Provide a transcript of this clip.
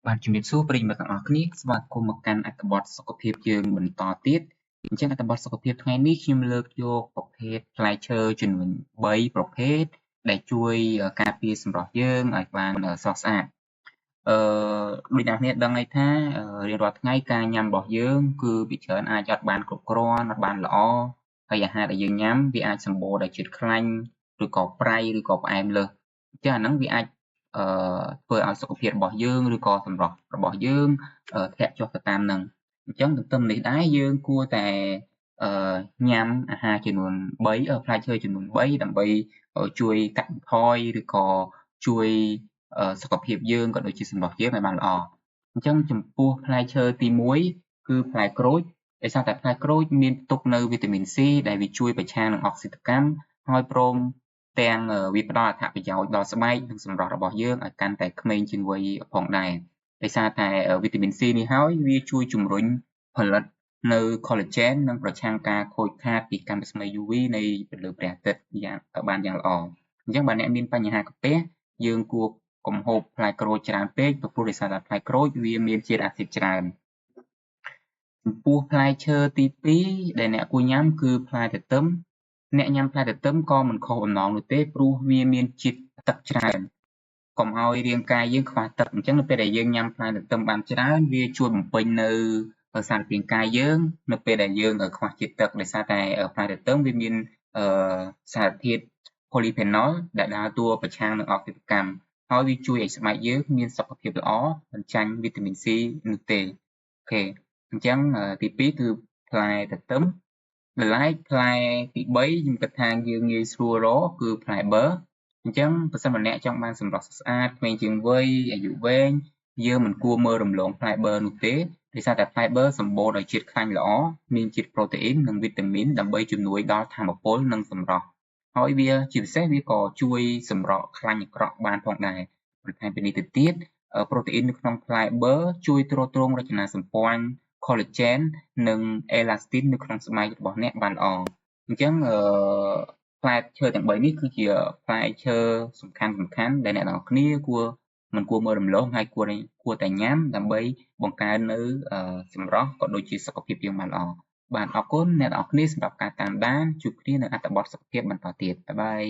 បាទជំរាបសួរប្រិយមិត្តទាំងអស់គ្នាស្វាគមន៍មកកាន់អត្ថបទសុខភាពយើងបន្តទៀតអញ្ចឹងអត្ថបទសុខភាពថ្ងៃនេះខ្ញុំលើកយកប្រភេទផ្លែឈើចំនួន3ប្រភេទដែលជួយការពារសម្រស់យើងឲ្យបានស្រស់ស្អាតដូចអ្នកគ្នាដឹងហើយថារៀងរាល់ថ្ងៃការញ៉ាំរបស់យើងគឺវាច្រើនអាចអត់បានគ្រប់គ្រាន់អត់បានល្អហើយអាហារដែលយើងញ៉ាំវាអាចសម្បូរដោយជាតិខ្លាញ់ឬក៏ប្រៃឬក៏ផ្អែមលើសអញ្ចឹងអាហ្នឹងវាអាចធ្វើឲ្យសុខភាពរបស់យើងឬក៏សម្រស់របស់យើងធ្លាក់ចុះទៅតាមហ្នឹងអញ្ចឹងទន្ទឹមនេះដែរយើងគួរតែញ៉ាំអាហារចំនួន3ផ្លែឈើចំនួន3ដើម្បីជួយកាត់បន្ថយឬក៏ជួយសុខភាពយើងក៏ដូចជាសម្រស់យើងឲ្យបានល្អអញ្ចឹងចំពោះផ្លែឈើទី1គឺផ្លែក្រូចដោយសារតែផ្លែក្រូចមានផ្ទុកនៅវីតាមីន C ដែលវាជួយប្រឆាំងនឹងអុកស៊ីតកម្មហើយព្រមទាំងវាផ្ដល់អត្ថប្រយោជន៍ដល់ស្បែកនិងសម្រស់របស់យើងឲ្យកាន់តែក្មេងជាងវ័យផងដែរដោយសារតែវីតាមីន C នេះហើយវាជួយជំរុញផលិតនៅ collagen និងប្រឆាំងការខូចខាតពីកាំរស្មី UV នៃពន្លឺព្រះអាទិត្យបានយ៉ាងល្អអញ្ចឹងបើអ្នកមានបញ្ហាកាពះយើងគួរកុំហូបផ្លែក្រូចច្រើនពេកព្រោះដោយសារតែផ្លែក្រូចវាមានជាតិអាស៊ីតច្រើនចំពោះផ្លែឈើទី2ដែលអ្នកគួរញ៉ាំគឺផ្លែទទឹមអ្នកញ៉ាំផ្លែទទឹមក៏មិនខុសបំណងនោះទេព្រោះវាមានជាតិទឹកច្រើនកុំឲ្យរាងកាយយើងខ្វះទឹកអញ្ចឹងនៅពេលដែលយើងញ៉ាំផ្លែទទឹមបានច្រើនវាជួយបំពេញនៅសារពាង្គកាយយើងនៅពេលដែលយើងខ្វះជាតិទឹកដោយសារតែផ្លែទទឹមវាមានសារធាតុ polyphenol ដែលដើរតួប្រឆាំងនឹងអុកស៊ីតកម្មហើយវាជួយឲ្យស្បែកយើងមានសុខភាពល្អមិនចាញ់វីតាមីន C នោះទេអូខេអញ្ចឹងទី2គឺផ្លែទទឹមបន្លែផ្លែទី3ខ្ញុំគិតថាយើងងាយស្រួលរកគឺផ្លែបឺអញ្ចឹងបើសិនជាអ្នកចង់បានសម្រស់ស្អាតក្មេងជាងវ័យអាយុវែងយើងមិនគួរមើលរំលងផ្លែបឺនោះទេដោយសារតែផ្លែបឺសម្បូរដោយជាតិខ្លាញ់ល្អមានជាតិប្រូតេអ៊ីននិងវីតាមីនដើម្បីជំនួយដល់ថាមពលនិងសម្រស់ហើយវាជាពិសេសវាក៏ជួយសម្រកខ្លាញ់អាក្រក់បានផងដែរបន្ថែមពីនេះទៅទៀតប្រូតេអ៊ីននៅក្នុងផ្លែបឺជួយទ្រទ្រង់រចនាសម្ព័ន្ធ collagen និង elastin នៅក្នុងស្បែករបស់អ្នកបានល្អអញ្ចឹងផ្លែឈើទាំង3នេះគឺជាផ្លែឈើសំខាន់ដែលអ្នកទាំងអស់គ្នាមិនគួរមើលរំលងហើយគួរតែញ៉ាំដើម្បីបង្កើននៅសម្រស់ក៏ដូចជាសុខភាពយើងបានល្អបាទអរគុណអ្នកទាំងអស់គ្នាសម្រាប់ការតាមដានជួបគ្នានៅអត្ថបទសុខភាពបន្តទៀតបាយបាយ